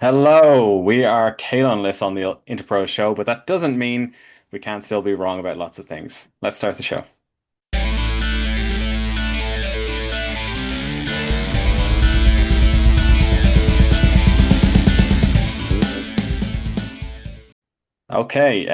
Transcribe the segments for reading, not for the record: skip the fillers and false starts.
Hello, we are Caolan on the Interpro show, but that doesn't mean we can't still be wrong about lots of things. Let's start the show. Okay,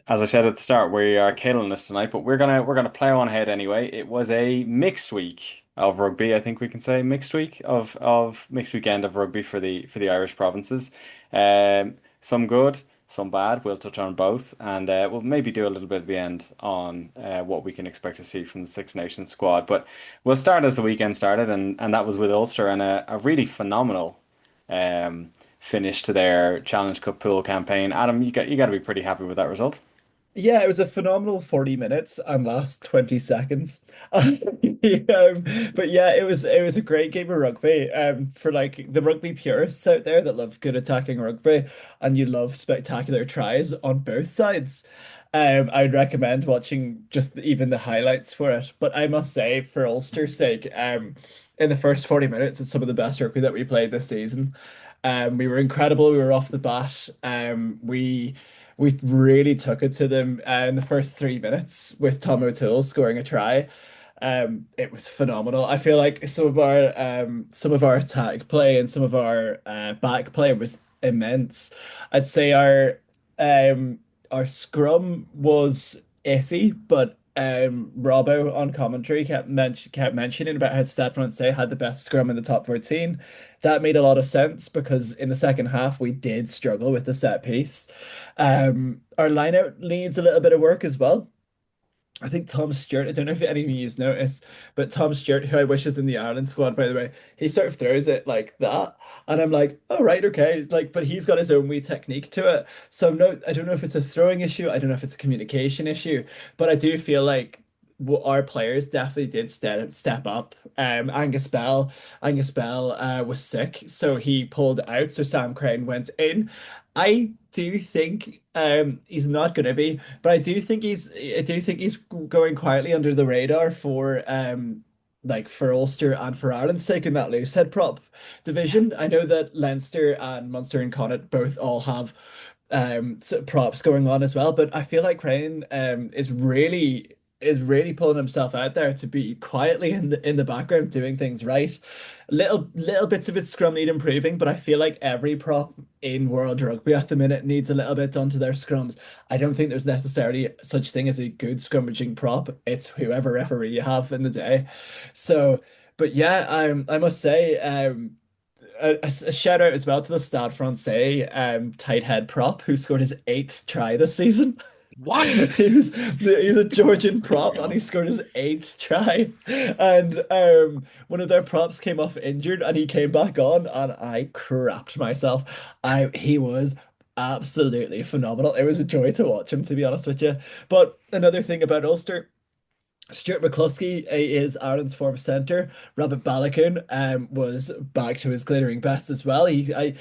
as I said at the start, we are Caolan tonight, but we're gonna plow on ahead anyway. It was a mixed week of rugby, I think we can say mixed week of mixed weekend of rugby for the Irish provinces. Some good, some bad. We'll touch on both, and we'll maybe do a little bit at the end on what we can expect to see from the Six Nations squad. But we'll start as the weekend started, and that was with Ulster and a really phenomenal. Um, Finish to their Challenge Cup pool campaign. Adam, you got to be pretty happy with that result. Yeah, it was a phenomenal 40 minutes and last 20 seconds. But yeah, it was a great game of rugby. For like the rugby purists out there that love good attacking rugby and you love spectacular tries on both sides. I'd recommend watching just even the highlights for it. But I must say, for Ulster's sake, in the first 40 minutes, it's some of the best rugby that we played this season. We were incredible. We were off the bat. We really took it to them in the first 3 minutes with Tom O'Toole scoring a try. It was phenomenal. I feel like some of our attack play and some of our back play was immense. I'd say our scrum was iffy, but Robbo on commentary kept mentioning about how Stade Francais had the best scrum in the top 14. That made a lot of sense because in the second half we did struggle with the set piece. Our line out needs a little bit of work as well. I think Tom Stewart, I don't know if any of you noticed, but Tom Stewart, who I wish is in the Ireland squad, by the way, he sort of throws it like that. And I'm like, oh, right, okay. Like, but he's got his own wee technique to it. So no, I don't know if it's a throwing issue. I don't know if it's a communication issue, but I do feel like our players definitely did step up. Angus Bell was sick, so he pulled out. So Sam Crane went in. I do think he's not going to be, but I do think he's going quietly under the radar for like for Ulster and for Ireland's sake in that loosehead prop division. I know that Leinster and Munster and Connacht both all have props going on as well, but I feel like Crane is really pulling himself out there to be quietly in the background doing things right. Little bits of his scrum need improving, but I feel like every prop in World Rugby at the minute needs a little bit done to their scrums. I don't think there's necessarily such thing as a good scrummaging prop. It's whoever referee you have in the day. So, but yeah, I must say, a shout out as well to the Stade Francais tight head prop who scored his eighth try this season. What? He's a Georgian prop and he scored his eighth try. And one of their props came off injured and he came back on and I crapped myself. He was absolutely phenomenal. It was a joy to watch him, to be honest with you. But another thing about Ulster. Stuart McCluskey is Ireland's former centre. Robert Balakoon was back to his glittering best as well. I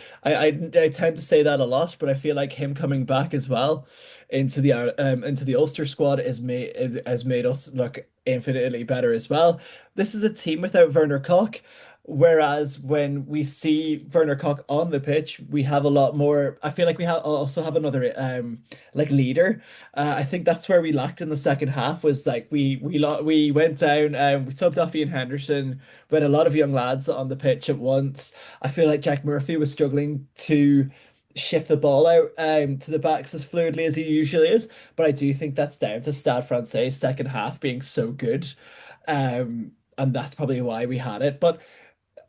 tend to say that a lot, but I feel like him coming back as well into the Ulster squad has made us look infinitely better as well. This is a team without Werner Koch. Whereas when we see Werner Koch on the pitch, we have a lot more. I feel like we also have another like leader. I think that's where we lacked in the second half was like we went down, we subbed off Ian Henderson, we had a lot of young lads on the pitch at once. I feel like Jack Murphy was struggling to shift the ball out to the backs as fluidly as he usually is, but I do think that's down to Stade Francais second half being so good. And that's probably why we had it. But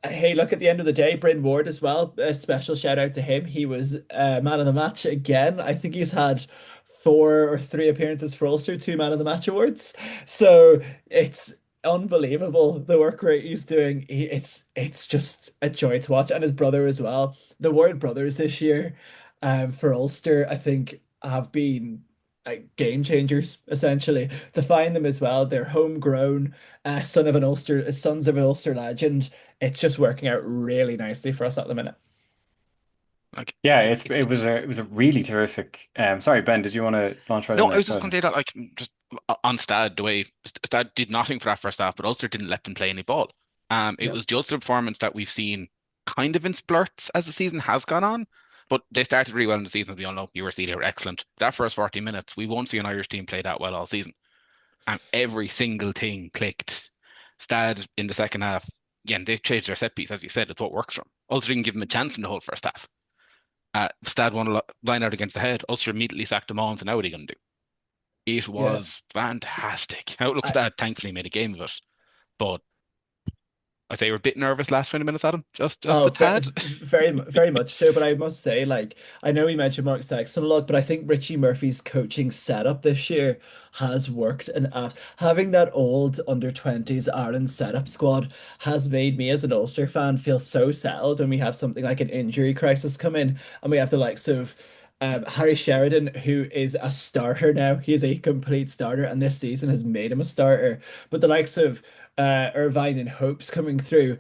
hey, look, at the end of the day, Bryn Ward as well. A special shout out to him. He was man of the match again. I think he's had four or three appearances for Ulster, two man of the match awards. So it's unbelievable the work rate he's doing. It's just a joy to watch, and his brother as well. The Ward brothers this year, for Ulster, I think have been game changers essentially. To find them as well, they're homegrown, sons of an Ulster legend. It's just working out really nicely for us at the minute. Like, Yeah, it, it was a really terrific. Sorry, Ben, did you want to launch right in no, I there? was Go just going ahead. to say that, like, just on Stad, the way Stad did nothing for that first half, but Ulster didn't let them play any ball. It Yeah. was the Ulster performance that we've seen. kind of in splurts as the season has gone on. But they started really well in the season, as we all know. URC, they were excellent. That first 40 minutes, we won't see an Irish team play that well all season. And every single thing clicked. Stad in the second half, again, they changed their set piece, as you said, it's what works for them. Ulster didn't give them a chance in the whole first half. Stad won a line out against the head. Ulster immediately sacked them on, so now what are you going to do? It Yeah. was fantastic. Outlook I, Stad thankfully made a game of it, but I'd say we're a bit nervous last 20 minutes, Adam. Just Oh, a tad. very much so. But I must say, like, I know we mentioned Mark Sexton a lot, but I think Richie Murphy's coaching setup this year has worked. And having that old under 20s Ireland setup squad has made me, as an Ulster fan, feel so settled when we have something like an injury crisis come in, and we have the likes of Harry Sheridan, who is a starter now. He is a complete starter, and this season has made him a starter. But the likes of Irvine and Hopes coming through,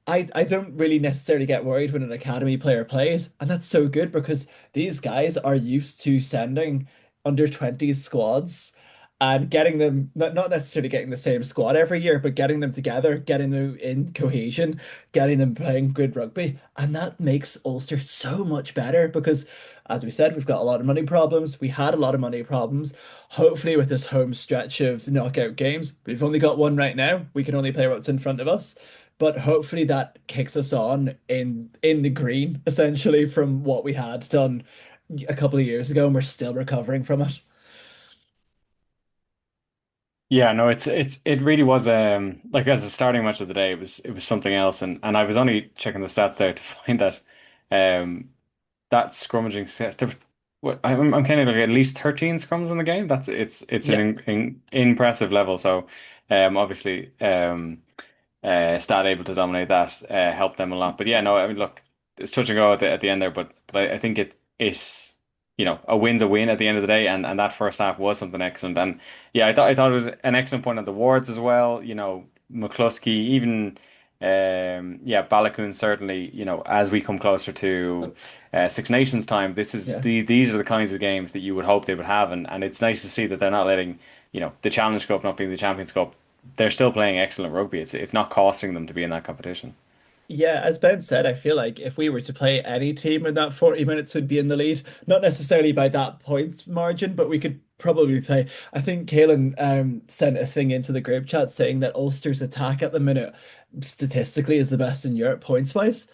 I don't really necessarily get worried when an academy player plays, and that's so good because these guys are used to sending under 20s squads and getting them not necessarily getting the same squad every year, but getting them together, getting them in cohesion, getting them playing good rugby, and that makes Ulster so much better because, as we said, we've got a lot of money problems. We had a lot of money problems. Hopefully, with this home stretch of knockout games, we've only got one right now. We can only play what's in front of us. But hopefully that kicks us on in the green, essentially, from what we had done a couple of years ago, and we're still recovering from it. Yeah, no, it really was like as a starting match of the day, it was something else, and I was only checking the stats there to find that um that scrummaging set there was, what I'm kind of like at least 13 scrums in the game. It's an Yeah, impressive level. So obviously Stad able to dominate that helped them a lot. But yeah, no, I mean, look, it's touch and go at the end there, but I think it a win's a win at the end of the day, and that first half was something excellent. And yeah, I thought it was an excellent point on the wards as well. McCluskey, even yeah, Balakoon certainly. As we come closer to Six Nations time, yeah. these are the kinds of games that you would hope they would have, and it's nice to see that they're not letting the Challenge Cup not being the Champions Cup, they're still playing excellent rugby. It's not costing them to be in that competition. Yeah, as Ben said, I feel like if we were to play any team in that 40 minutes would be in the lead. Not necessarily by that points margin, but we could probably play. I think Caolan sent a thing into the group chat saying that Ulster's attack at the minute statistically is the best in Europe points wise.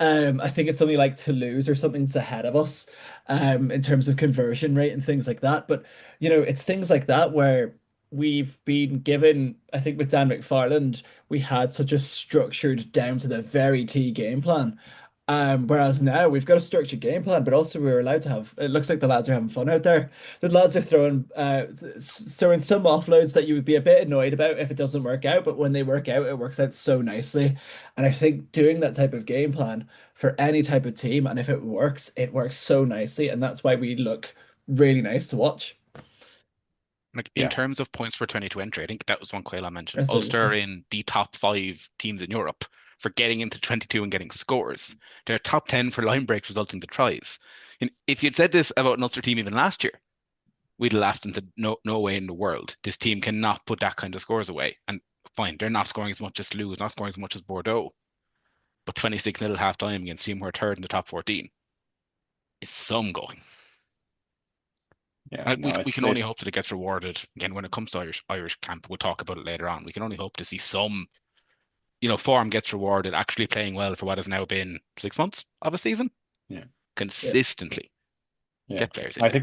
I think it's only like Toulouse or something's ahead of us in terms of conversion rate and things like that. But it's things like that where we've been given, I think with Dan McFarland, we had such a structured down to the very T game plan. Whereas now we've got a structured game plan, but also we're allowed to have. It looks like the lads are having fun out there. The lads are throwing some offloads that you would be a bit annoyed about if it doesn't work out, but when they work out, it works out so nicely. And I think doing that type of game plan for any type of team, and if it works so nicely, and that's why we look really nice to watch. Like in Yeah, terms of points for 22 entry, I think that was one Caolan mentioned. Absolutely, Ulster yeah. are in the top five teams in Europe for getting into 22 and getting scores. They're top 10 for line breaks resulting to tries. And if you'd said this about an Ulster team even last year, we'd have laughed and said, no, no way in the world. This team cannot put that kind of scores away. And fine, they're not scoring as much as Toulouse, not scoring as much as Bordeaux, but 26-0 at half time against a team who are third in the top 14 is some going. yeah, Like no, we it's can only it's hope that it gets rewarded again when it comes to Irish camp. We'll talk about it later on. We can only hope to see some, form gets rewarded, actually playing well for what has now been 6 months of a season yeah. Yeah. consistently. Yeah. Get players in I there.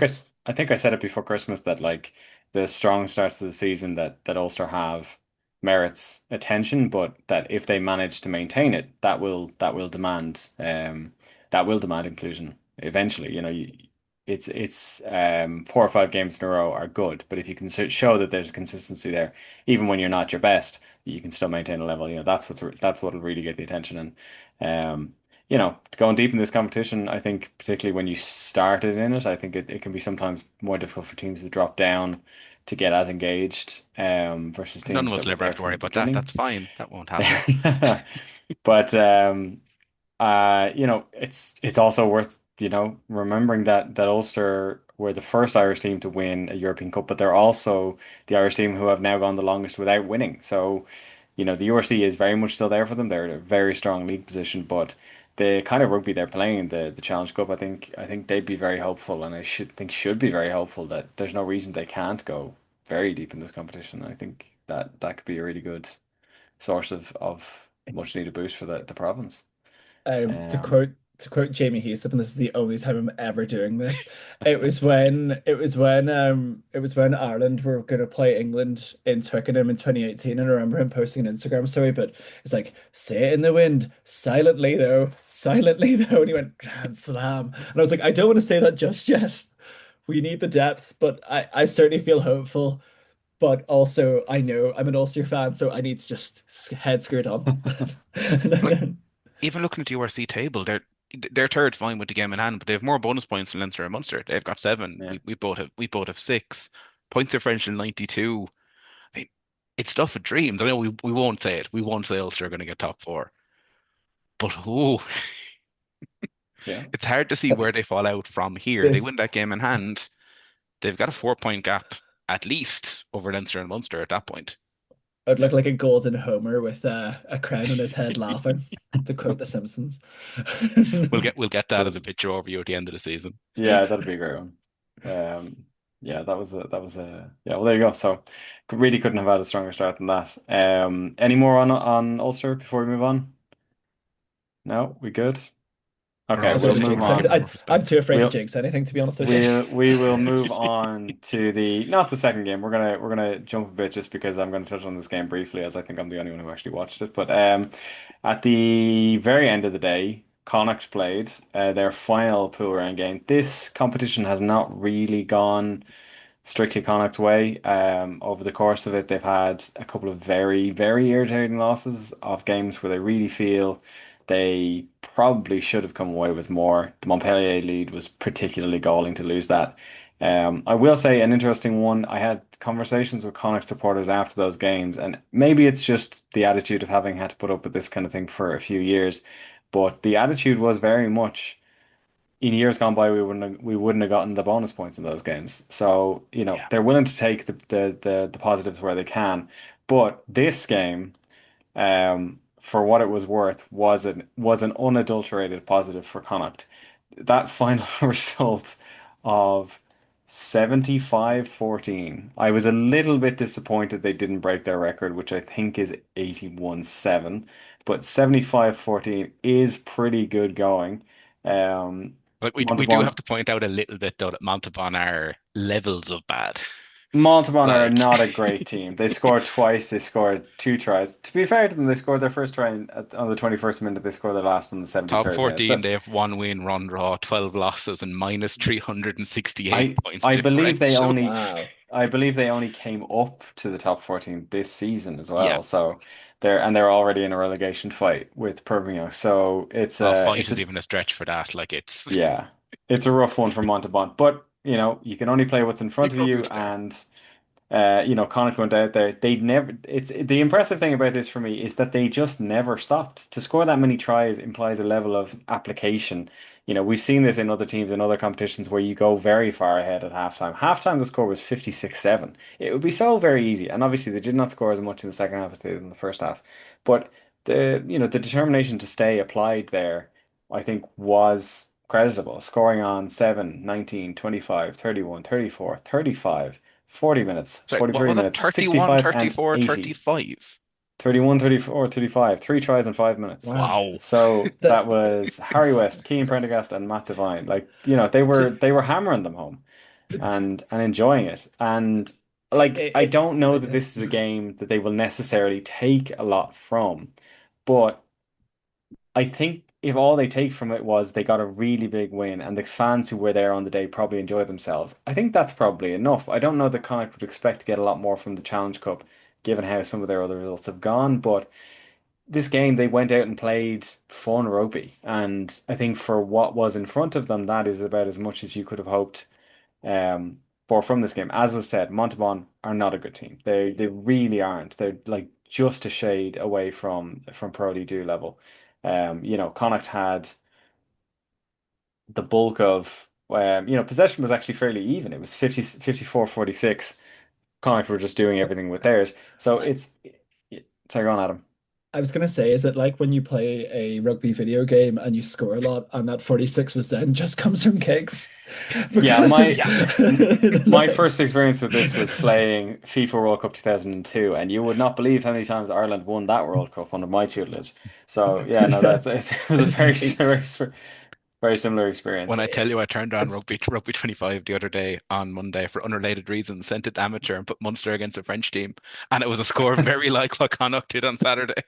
think I said it before Christmas that like the strong starts to the season that Ulster have merits attention, but that if they manage to maintain it, that will demand inclusion eventually. It's 4 or 5 games in a row are good, but if you can show that there's consistency there, even when you're not your best, you can still maintain a level. That's what'll really get the attention. And going deep in this competition, I think particularly when you started in it, I think it can be sometimes more difficult for teams to drop down to get as engaged versus None of teams us that will were ever there have to from worry the about that. beginning. That's fine. That won't happen. But it's also worth, remembering that Ulster were the first Irish team to win a European Cup, but they're also the Irish team who have now gone the longest without winning. So The URC is very much still there for them. They're in a very strong league position, but the kind of rugby they're playing in the Challenge Cup, I think they'd be very hopeful, and I should be very hopeful that there's no reason they can't go very deep in this competition. I think that could be a really good source of much needed boost for the province. To Um, quote Jamie Heaslip, and this is the only time I'm ever doing this. It was when Ireland were gonna play England in Twickenham in 2018, and I remember him posting an Instagram story, but it's like, say it in the wind, silently though, and he went Grand Slam. And I was like, I don't want to say that just yet. We need the depth, but I certainly feel hopeful. But also I know I'm an Ulster fan, so I need to just head screwed on. Like even looking at the URC table, they're third fine with the game in hand, but they have more bonus points than Leinster and Munster. They've got seven. yeah, We both have six. Points differential 92. I mean, it's stuff of dreams. I know we won't say it. We won't say Ulster are going to get top four. But yeah. it's hard to see where they That's fall out from here. They this win that game in hand. They've got a 4 point gap at least over Leinster and Munster at that point. would look like a golden Homer with a crown on his head laughing, to quote The Simpsons. We'll get that as a Does picture overview at the end of the season. Yeah, that'd be a great one. Yeah, that was a yeah. Well, there you go. So, really couldn't have had a stronger start than that. Any more on Ulster before we move on? No, we good? I don't know. Okay, I I don't we'll want to still move think jinx we'll give anything. on. them more I'm respect. too afraid to We'll jinx anything, to be honest with you. we will move on to the not the second game. We're gonna jump a bit just because I'm gonna touch on this game briefly, as I think I'm the only one who actually watched it. But at the very end of the day, Connacht played their final pool round game. This competition has not really gone strictly Connacht's way. Over the course of it, they've had a couple of very, very irritating losses of games where they really feel they probably should have come away with more. The Montpellier lead was particularly galling to lose that. I will say an interesting one. I had conversations with Connacht supporters after those games, and maybe it's just the attitude of having had to put up with this kind of thing for a few years, but the attitude was very much in years gone by we wouldn't have gotten the bonus points in those games. So, Yeah. they're willing to take the positives where they can. But this game, for what it was worth, was an unadulterated positive for Connacht. That final result of 75-14. I was a little bit disappointed they didn't break their record, which I think is 81-7, but 75-14 is pretty good going. Um, Like we do have Montauban to point out a little bit though that Montauban are levels of bad. Montauban are Like not a great team. They scored twice. They scored two tries. To be fair to them, they scored their first try on the 21st minute. They scored their last on the top 73rd minute. 14, So they have one win, one draw, 12 losses, and minus 368 I points I believe they differential. only Wow. I believe they only came up to the top 14 this season as Yeah, well. So they're already in a relegation fight with Perpignan. So it's a fight it's is a even a stretch for that. Like it's yeah, it's a rough one for Montauban. But you can only play what's in you front of can only do you, what's there. and Connacht went out there. They'd never. It's the impressive thing about this for me is that they just never stopped. To score that many tries implies a level of application. We've seen this in other teams in other competitions where you go very far ahead at halftime. Halftime, the score was 56-7. It would be so very easy, and obviously they did not score as much in the second half as they did in the first half. But the determination to stay applied there, I think, was creditable. Scoring on 7, 19, 25, 31, 34, 35. 40 minutes, So what 43 was that? minutes, 31, 65 and 34, 80, 35. 31, 34, 35, three tries in 5 minutes. Wow. Wow. So that That was Harry West, Keane Prendergast, and Matt Devine. Like, they to, were they were hammering them home and enjoying it. And like it, I it don't know that this is a game that they will necessarily take a lot from, but I think if all they take from it was they got a really big win and the fans who were there on the day probably enjoyed themselves, I think that's probably enough. I don't know that Connacht would expect to get a lot more from the Challenge Cup, given how some of their other results have gone. But this game, they went out and played fun rugby. And I think for what was in front of them, that is about as much as you could have hoped for from this game. As was said, Montauban are not a good team. They really aren't. They're like just a shade away from Pro League 2 level. Connacht had the bulk of possession was actually fairly even. It was 54-46. Connacht were just doing everything with theirs. So I, it's So go on, Adam. I was gonna say, is it like when you play a rugby video game and you score a lot and that 46% just comes from kicks? Yeah, Because Yeah. my like, first experience with this was playing FIFA World Cup 2002, and you would not believe how many times Ireland won that World Cup under my tutelage. So yeah, no, yeah. it was a very similar When experience. I tell you I turned on It's rugby 25 the other day on Monday for unrelated reasons, sent it amateur and put Munster against the French team, and it was a score very like what Connacht did on Saturday.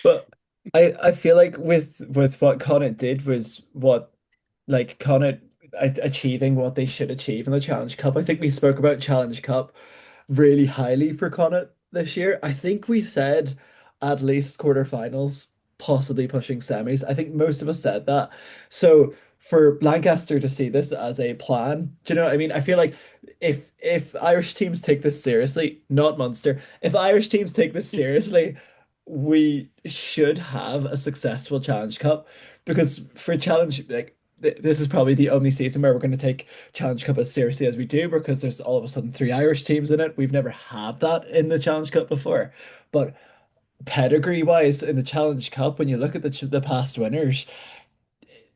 But I feel like with what Connacht did was what like Connacht achieving what they should achieve in the Challenge Cup. I think we spoke about Challenge Cup really highly for Connacht this year. I think we said at least quarterfinals, possibly pushing semis. I think most of us said that. So for Lancaster to see this as a plan, do you know what I mean? I feel like if Irish teams take this seriously, not Munster, if Irish teams take this seriously, we should have a successful Challenge Cup because for Challenge like this is probably the only season where we're going to take Challenge Cup as seriously as we do because there's all of a sudden three Irish teams in it. We've never had that in the Challenge Cup before. But pedigree wise in the Challenge Cup, when you look at the past winners,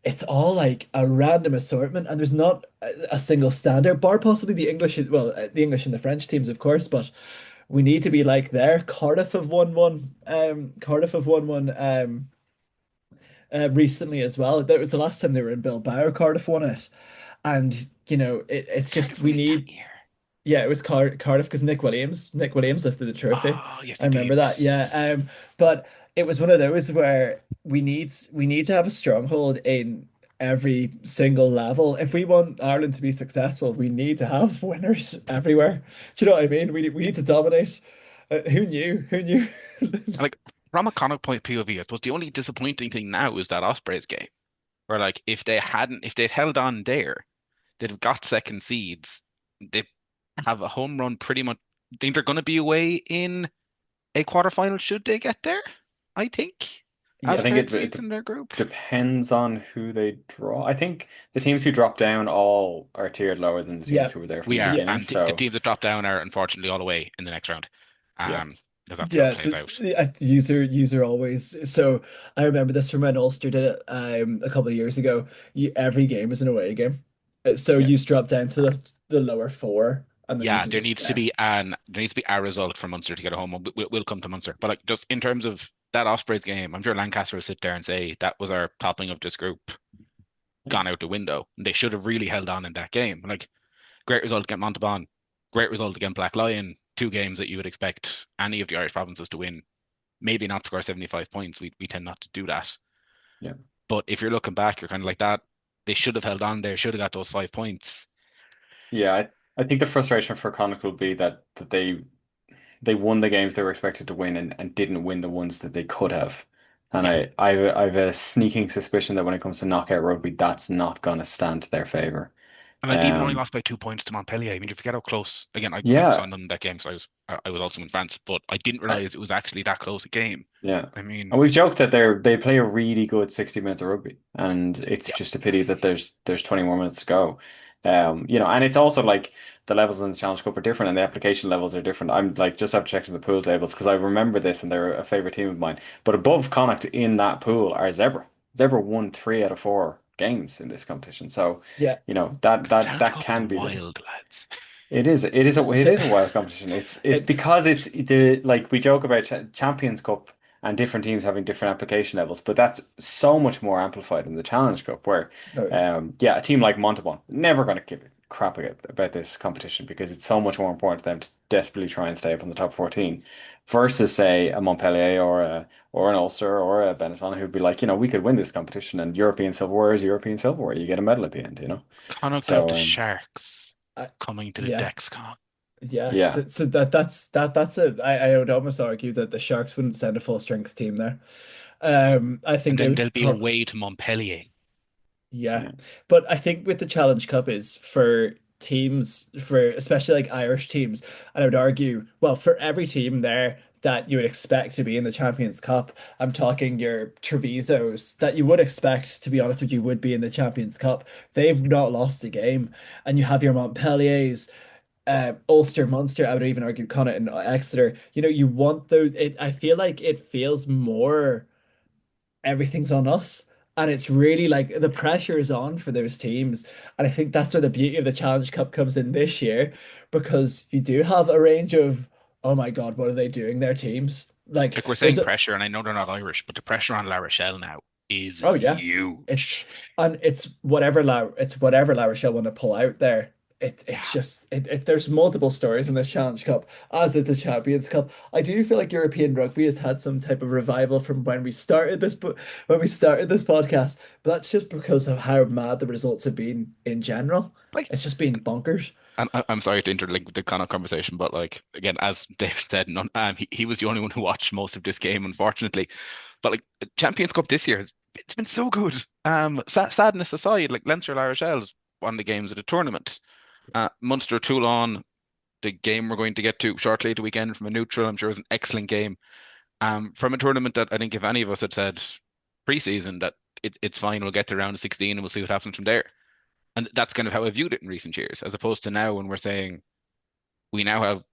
it's all like a random assortment, and there's not a single standard, bar possibly the English, well, the English and the French teams, of course, but we need to be like there. Cardiff have won one. Cardiff have won one. Recently as well. That was the last time they were in Bilbao. Cardiff won it, and it's just Cardiff we win it that need. year. Yeah, it was Cardiff because Nick Williams lifted the trophy. Oh, yes, I they remember did. that. Yeah. But it was one of those where we need to have a stronghold in every single level. If we want Ireland to be successful, we need to have winners everywhere. Do you know what I mean? We need to dominate. Who knew? Who knew? And like from a Connacht point POV, I suppose the only disappointing thing now is that Ospreys game, where like if they'd held on there, they'd have got second seeds. They have a home run pretty much. I think they're going to be away in a quarterfinal should they get there. I think I as Yeah. think third it seeds in their group. depends on who they draw. I think the teams who drop down all are tiered lower than the teams Yeah. who were there from We the are, Yeah. beginning. and the So teams that drop down are unfortunately all away in the next round. yeah, That's how it Yeah, plays out. user always. So I remember this from when Ulster did it a couple of years ago. Every game is an away game. So yeah, you drop down to the lower four, and then you Yeah, just there. there needs to be a result for Munster to get a home. We'll come to Munster, but like just in terms of that Ospreys game, I'm sure Lancaster will sit there and say that was our topping of this group gone out the window. And they should have really held on in that game. Like great result against Montauban, great result against Black Lion. Two games that you would expect any of the Irish provinces to win. Maybe not score 75 points. We tend not to do that. yeah, But if you're looking back, you're kind of like that. They should have held on there, should have got those 5 points. yeah. I think the frustration for Connacht will be that they won the games they were expected to win and didn't win the ones that they could have. And Yeah. I have a sneaking suspicion that when it comes to knockout rugby, that's not going to stand to their favor. And like even only Um, lost by 2 points to Montpellier. I mean, you forget how close. Again, I saw yeah, none of that game because I was also in France, but I didn't I, realize it was actually that close a game. yeah. I And mean, we've joked that they play a really good 60 minutes of rugby, and it's yeah. just a pity that there's 20 more minutes to go. And it's also like the levels in the Challenge Cup are different and the application levels are different. I'm like just after checking the pool tables because I remember this and they're a favorite team of mine. But above Connacht in that pool are Zebra. Zebra won 3 out of 4 games in this competition. So, Yeah. Challenge that Cup is can be the wild, lads. it is a wild competition. It's It, because it's the like we joke about Champions Cup and different teams having different application levels, but that's so much more amplified in the Challenge Cup, where no, yeah. yeah, a team like Montauban never going to give a crap about this competition because it's so much more important to them to desperately try and stay up in the top 14 versus say a Montpellier or an Ulster or a Benetton who'd be like, we could win this competition and European silverware is European silverware. You get a medal at the end. Connacht have So the Sharks I, coming to the yeah. Dexcon. Yeah. yeah. So that's a I would almost argue that the Sharks wouldn't send a full strength team there. I And think they then would they'll be probably. away to Montpellier. Yeah. Yeah. But I think with the Challenge Cup is for teams, for especially like Irish teams, and I would argue, well, for every team there that you would expect to be in the Champions Cup, I'm talking your Trevisos that you would expect, to be honest with you, would be in the Champions Cup. They've not lost a game. And you have your Montpelliers. Ulster, Munster, I would even argue Connacht and Exeter. You want those. I feel like it feels more everything's on us. And it's really like the pressure is on for those teams. And I think that's where the beauty of the Challenge Cup comes in this year, because you do have a range of, oh my God, what are they doing? Their teams. Like Like we're there's saying a, pressure, and I know they're not Irish, but the pressure on La Rochelle now is oh yeah. It's huge. and it's whatever La Rochelle want to pull out there. It's Yeah. just there's multiple stories in this Challenge Cup, as is the Champions Cup. I do feel like European rugby has had some type of revival from when we started this podcast, but that's just because of how mad the results have been in general. Like, It's just been bonkers. and I'm sorry to interlink with the Connacht conversation, but like again, as David said, he was the only one who watched most of this game, unfortunately. But like Champions Cup this year, it's been so good. Sadness aside, like Leinster La Rochelle is one of the games of the tournament. Munster Toulon, the game we're going to get to shortly at the weekend from a neutral, I'm sure is an excellent game. From a tournament that I think if any of us had said pre-season that it's fine, we'll get to round of 16 and we'll see what happens from there. And that's kind of how I viewed it in recent years, as opposed to now when we're saying we now have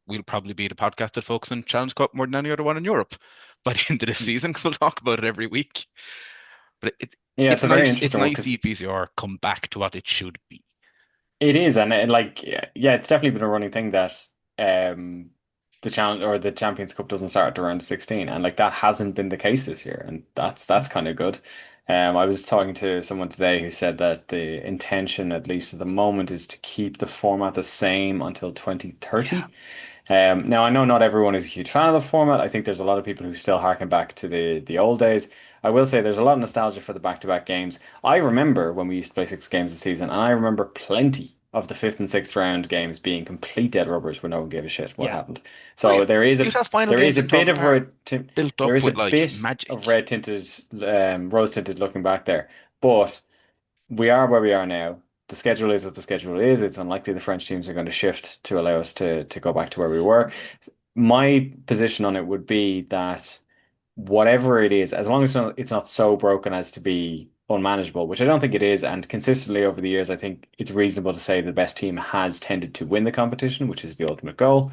we'll probably be the podcast that focuses on Challenge Cup more than any other one in Europe by the end of the season because we'll talk about it every week. But Yeah, it's it's a very nice interesting one to because see PCR come back to what it should be. it is, and like, yeah, it's definitely been a running thing that the challenge or the Champions Cup doesn't start at around 16, and like that hasn't been the case this year, and that's kind of good. I was talking to someone today who said that the intention, at least at the moment, is to keep the format the same until Yeah. 2030. Now, I know not everyone is a huge fan of the format. I think there's a lot of people who still harken back to the old days. I will say there's a lot of nostalgia for the back-to-back games. I remember when we used to play 6 games a season, and I remember plenty of the fifth and sixth round games being complete dead rubbers where no one gave a shit what Yeah. happened. Oh So yeah. You'd have final there is games a in bit Thomond of Park built there up is a with like bit of magic. red tinted, rose tinted looking back there, but we are where we are now. The schedule is what the schedule is. It's unlikely the French teams are going to shift to allow us to go back to where we were. My position on it would be that whatever it is, as long as it's not so broken as to be unmanageable, which I don't think it is, and consistently over the years, I think it's reasonable to say the best team has tended to win the competition, which is the ultimate goal.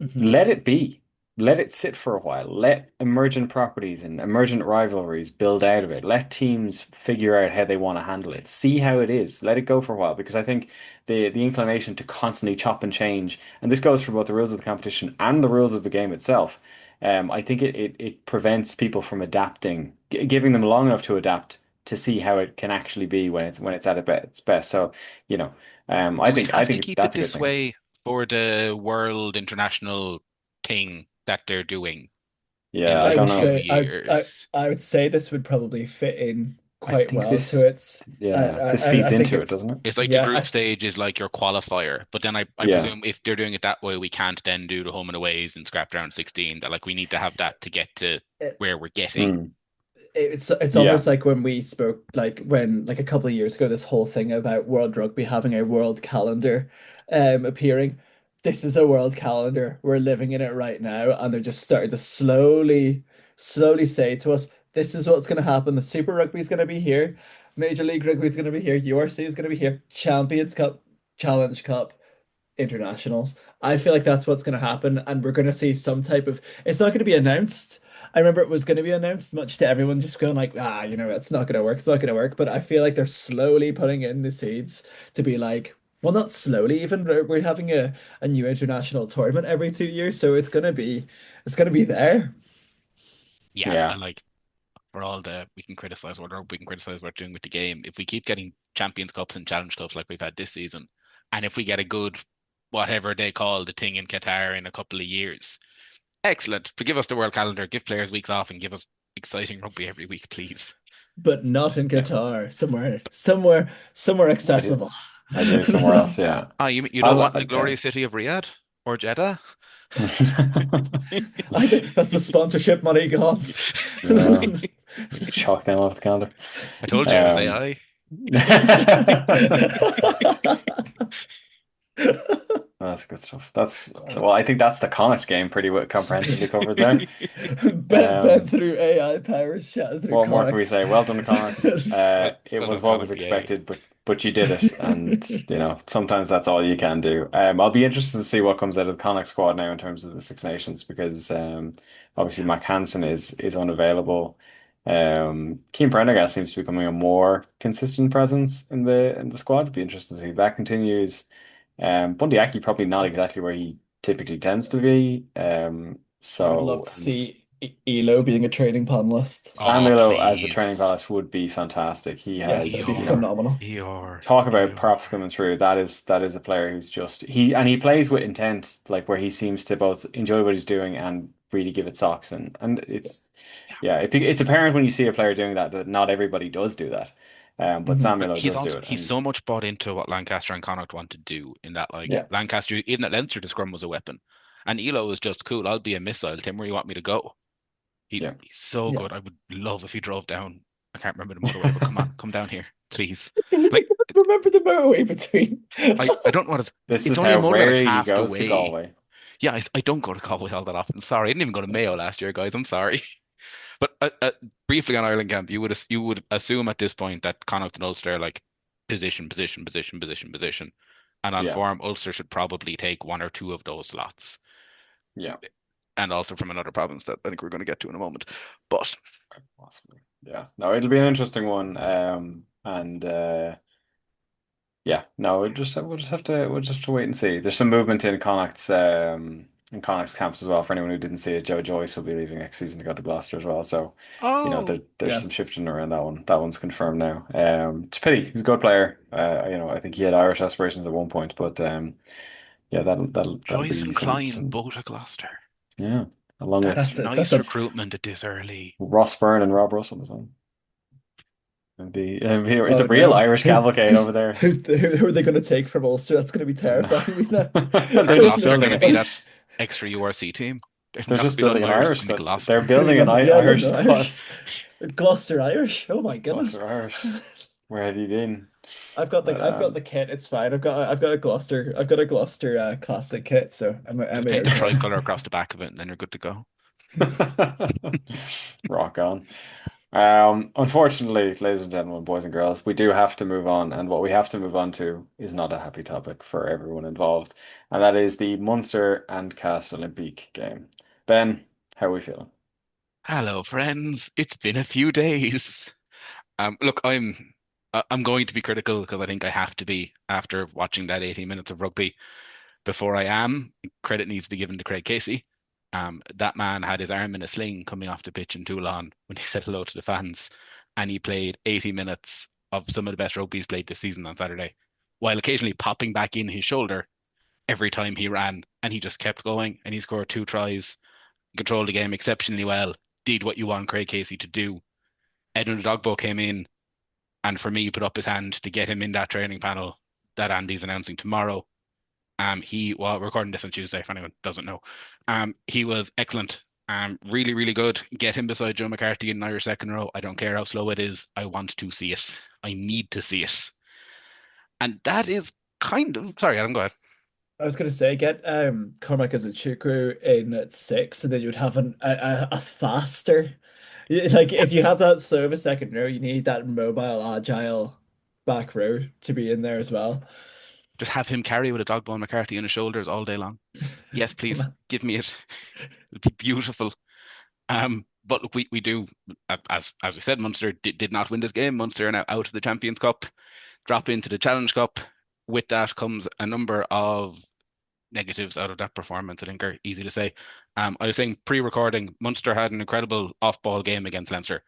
Hmm. Let it be. Let it sit for a while. Let emergent properties and emergent rivalries build out of it. Let teams figure out how they want to handle it. See how it is. Let it go for a while because I think the inclination to constantly chop and change, and this goes for both the rules of the competition and the rules of the game itself. I think it prevents people from adapting, giving them long enough to adapt to see how it can actually be when it's at its best. So, you know, Do we I have to think keep it that's a good this thing. way for the world international thing that they're doing in Yeah, I I like don't would two know. say years? I would say this would probably fit in I quite think well to this, its. yeah, this feeds I think into it, it's doesn't it? It's like the yeah. group stage is like your qualifier, but then I Yeah. presume if they're doing it that way, we can't then do the home and aways and scrap round 16. That like we need to have that to get to where we're getting. Mm. It's Yeah. almost like when we spoke, like when like a couple of years ago, this whole thing about World Rugby having a world calendar appearing. This is a world calendar. We're living in it right now, and they're just starting to slowly say to us, this is what's going to happen. The Super Rugby is going to be here. Major League Rugby is going to be here. URC is going to be here. Champions Cup, Challenge Cup, internationals. I feel like that's what's going to happen, and we're going to see some type of. It's not going to be announced. I remember it was going to be announced, much to everyone just going like, it's not going to work. It's not going to work. But I feel like they're slowly putting in the seeds to be like, well, not slowly. Even we're having a new international tournament every 2 years, so it's going to be there. Yeah, Yeah. and like for all the we can criticize what we can criticize what we're doing with the game. If we keep getting Champions Cups and Challenge Cups like we've had this season, and if we get a good whatever they call the thing in Qatar in a couple of years, excellent. But give us the world calendar, give players weeks off, and give us exciting rugby every week, please. But not in Yeah. Qatar. Somewhere Ideal. accessible. Ideal somewhere else. Yeah. Ah, you don't I'll, want in the glorious city of Riyadh or Jeddah? That's the sponsorship money gone. yeah. Chalk them off the calendar. I told you I was Um, AI. Oh, that's good stuff. That's well, I think that's the Connacht game pretty comprehensively covered there. Ben Um, through AI powers chatting through what more can we Connacht. say? Well done, Connacht. Well, It well was done, what was Caolan, BA. expected, but you did it, and sometimes that's all you can do. I'll be interested to see what comes out of the Connacht squad now in terms of the Six Nations because obviously Mac Hansen is unavailable. Keane Prendergast seems to be becoming a more consistent presence in the squad. It'd be interesting to see if that continues. Bundy Aki probably not exactly where he typically tends to be. I would love So to and see Elo being a training panelist. Oh, Samuel as the training please. palace would be fantastic. He Yes, has, that'd be Eeyore, phenomenal. Eeyore, talk about props Eeyore. coming through. That is a player who's just he plays with intent, like where he seems to both enjoy what he's doing and really give it socks. And it's Yeah. yeah, it's apparent when you see a player doing that not everybody does do that. But Hmm. Samuel He's does do also it, he's and so much bought into what Lancaster and Connacht want to do in that like Yeah. Lancaster even at Leinster the scrum was a weapon. And Elo was just cool. I'll be a missile. Tim, where you want me to go? yeah. He's so Yeah. good. I would love if he drove down. I can't remember the motorway, but come on, come down here, please. Like Remember the motorway between. I don't know what This it's is only a how motorway like rarely he half the goes to way. Galway. Yeah, I don't go to Galway all that often. Sorry, I didn't even go to Mayo last year, guys. I'm sorry. But briefly on Ireland camp, you would assume at this point that Connacht and Ulster are like position, position, position, position, position, and on Yeah, form, Ulster should probably take one or two of those slots, yeah, and also from another province that I think we're going to get to in a moment. But possibly. Yeah, no, it'll be an interesting one. And yeah, no, we'll just have to wait and see. There's some movement in Connacht's camps as well. For anyone who didn't see it, Joe Joyce will be leaving next season to go to Gloucester as well. So, oh, there's Yeah. some shifting around that one. That one's confirmed now. It's a pity. He's a good player. I think he had Irish aspirations at one point, but yeah, that'll Joyce be and some Klein, some both at Gloucester. yeah, along That's with That's it. That's nice a recruitment at this early. Ross Byrne and Rob Russell as well. It's a oh real no. Irish cavalcade over there. Who are they going to take from Ulster? That's going to be I know. terrifying. We know. Are They're just Gloucester going building to be it. that extra URC team? They're They're not going just to be building London an Irish, it's Irish going to be squad. They're Gloucester. It's going to building be an London, yeah, Irish London squad. Irish, Gloucester Irish. Oh my goodness. Gloucester Irish. Where have you been? But I've got the kit. It's fine. I've got a Gloucester. I've got a Gloucester classic kit, so I'm Just paint here the to go. tricolour across the back of it, and then you're good to go. rock on. Unfortunately, ladies and gentlemen, boys and girls, we do have to move on, and what we have to move on to is not a happy topic for everyone involved, and that is the Munster and Cast Olympique game. Ben, how are we feeling? Hello, friends. It's been a few days. Look, I'm going to be critical because I think I have to be after watching that 18 minutes of rugby. Before I am, credit needs to be given to Craig Casey. That man had his arm in a sling coming off the pitch in Toulon when he said hello to the fans, and he played 80 minutes of some of the best rugby he's played this season on Saturday, while occasionally popping back in his shoulder every time he ran, and he just kept going, and he scored two tries, controlled the game exceptionally well, did what you want Craig Casey to do. Edwin Dogbo came in and for me put up his hand to get him in that training panel that Andy's announcing tomorrow. Well, we're recording this on Tuesday, if anyone doesn't know. He was excellent. Really, really good. Get him beside Joe McCarthy in Irish second row. I don't care how slow it is. I want to see it. I need to see it. And that is kind of sorry, Adam, go ahead. I was going to say, get Cormac as a Chukwu in at six, and then you'd have a faster. Like Yeah, if you have that slow of a second row, you need that mobile, agile back row to be in there as well. just have him carry with a dog bone McCarthy on his shoulders all day long. Yes, please give me it. It'd be beautiful. But look, we do as we said, Munster did not win this game. Munster are now out of the Champions Cup, drop into the Challenge Cup. With that comes a number of negatives out of that performance, I think are easy to say. I was saying pre-recording, Munster had an incredible off-ball game against Leinster,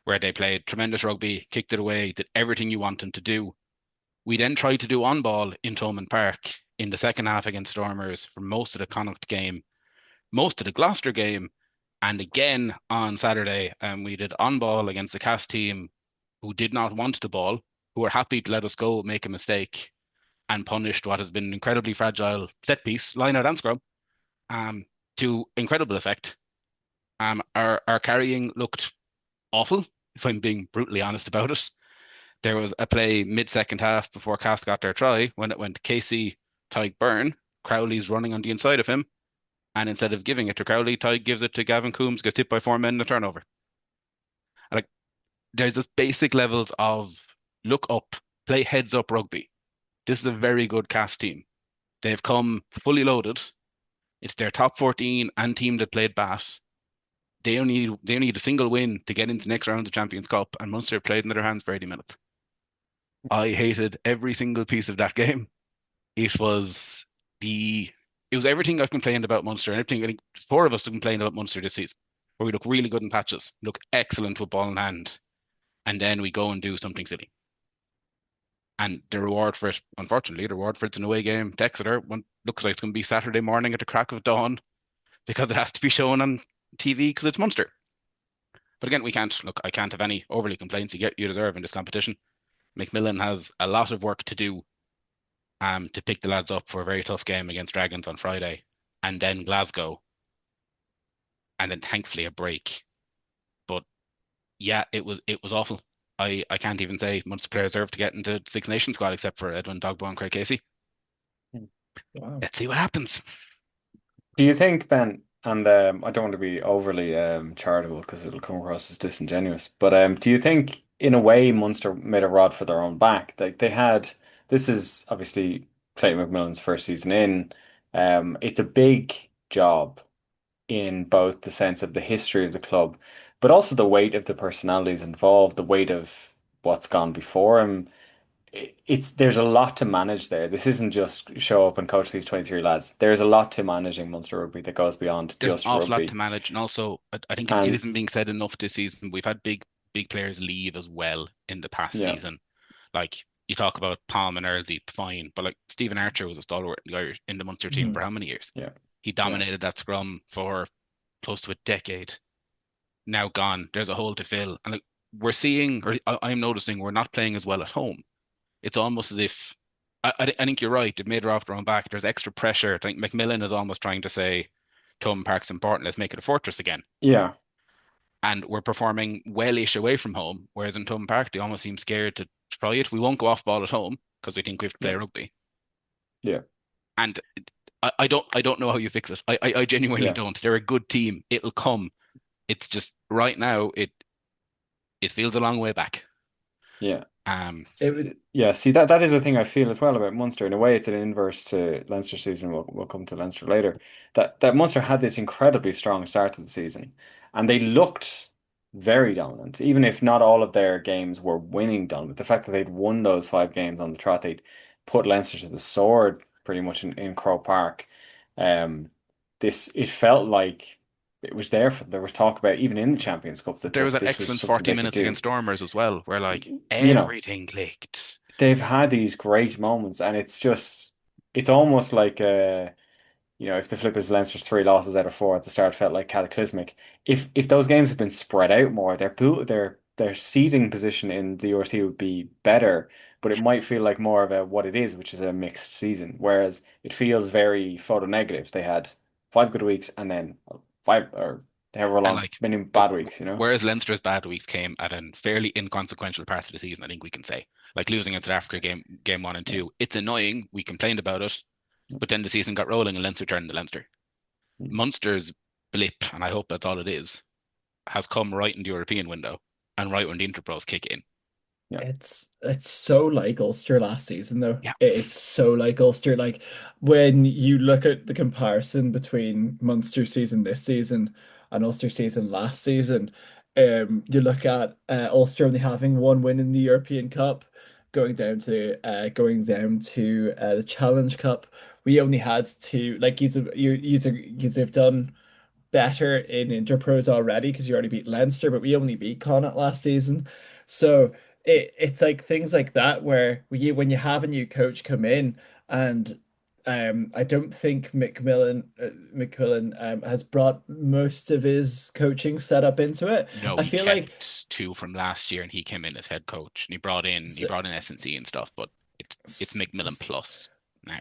where they played tremendous rugby, kicked it away, did everything you want them to do. We then tried to do on-ball in Thomond Park in the second half against Stormers for most of the Connacht game, most of the Gloucester game, and again on Saturday. We did on-ball against the Cast team who did not want the ball, who were happy to let us go, make a mistake, and punished what has been an incredibly fragile set piece, line out and scrum, um, to incredible effect. Our carrying looked awful, if I'm being brutally honest about it. There was a play mid second half before Cast got their try when it went Casey, Tyke Byrne, Crowley's running on the inside of him, and instead of giving it to Crowley, Ty gives it to Gavin Coombs, gets hit by 4 men in a turnover. And, like, there's just basic levels of look up, play heads up rugby. This is a very good cast team. They've come fully loaded. It's their top 14 and team that played bat. They need a single win to get into the next round of the Champions Cup, and Munster played in their hands for 80 minutes. I hated every single piece of that game. It was the it was everything I've complained about Munster, and everything I think four of us have complained about Munster this season, where we look really good in patches, look excellent with ball in hand, and then we go and do something silly. And the reward for it, unfortunately, the reward for it's an away game to Exeter looks like it's going to be Saturday morning at the crack of dawn because it has to be shown on TV because it's Munster. But again, we can't look. I can't have any overly complaints. You deserve in this competition. Macmillan has a lot of work to do to pick the lads up for a very tough game against Dragons on Friday, and then Glasgow, and then thankfully a break. But yeah, it was awful. I can't even say Munster players deserve to get into Six Nations squad except for Edwin Dogbo and Craig Casey. Wow. Let's see what happens. Do you think, Ben, and I don't want to be overly charitable because it'll come across as disingenuous, but do you think, in a way, Munster made a rod for their own back? Like they had, this is obviously Clayton McMillan's first season in. It's a big job in both the sense of the history of the club, but also the weight of the personalities involved, the weight of what's gone before him. It's there's a lot to manage there. This isn't just show up and coach these 23 lads. There's a lot to managing Munster rugby that goes beyond There's an just awful lot to rugby. manage, and also I think it And isn't being said enough this season. We've had big players leave as well in the past yeah, season. Like you talk about Palm and Earlsey, fine, but like Stephen Archer was a stalwart in the Munster team for Mhm. how many years? yeah, He yeah, dominated that scrum for close to a decade. Now gone. There's a hole to fill, and like we're seeing, or I'm noticing, we're not playing as well at home. It's almost as if I think you're right. It made her off their own back. There's extra pressure. I think Macmillan is almost trying to say, Thomond Park's important. Let's make it a fortress again. yeah, And we're performing well-ish away from home, whereas in Thomond Park they almost seem scared to try it. We won't go off ball at home because we think we have to play yeah, rugby. yeah, And I don't know how you fix it. I genuinely yeah. don't. They're a good team. It'll come. It's just right now it feels a long way back. Yeah. Um, It would, Yeah, see that is a thing I feel as well about Munster. In a way, it's an inverse to Leinster season. We'll come to Leinster later. That Munster had this incredibly strong start to the season, and they looked very dominant. Even if not all of their games were winning dominant, the fact that they'd won those 5 games on the trot, they'd put Leinster to the sword pretty much in Croke Park. Um, this it felt like it was there for. There was talk about even in the Champions Cup but that there was that this was excellent something 40 they could minutes do. against Stormers as well, where like You know. everything clicked. They've had these great moments, and it's almost like if the flip is Leinster's 3 losses out of 4 at the start felt like cataclysmic. If those games had been spread out more, their seeding position in the URC would be better, but it might feel like more of a what it is, which is a mixed season. Whereas it feels very photo negative. They had 5 good weeks and then five or however And long like, many bad weeks. whereas Leinster's bad weeks came at a fairly inconsequential part of the season, I think we can say. Like losing in South Africa game one and Yeah. two. It's annoying. We complained about it, but then the season got rolling and Leinster turned to Leinster. Yeah. Munster's blip, and I hope that's all it is, has come right in the European window and right when the Interpros kick in. Yeah. it's so like Ulster last season though. Yeah. It is so like Ulster. Like when you look at the comparison between Munster season this season and Ulster season last season, you look at Ulster only having one win in the European Cup, going down to the Challenge Cup. We only had two. Like you've done better in Interpros already because you already beat Leinster, but we only beat Connacht last season. So it's like things like that where when you have a new coach come in and I don't think McMillan has brought most of his coaching setup into it. No, I he feel like kept two from last year and he came in as head coach and he brought in S&C and stuff, but it's Macmillan s- plus now.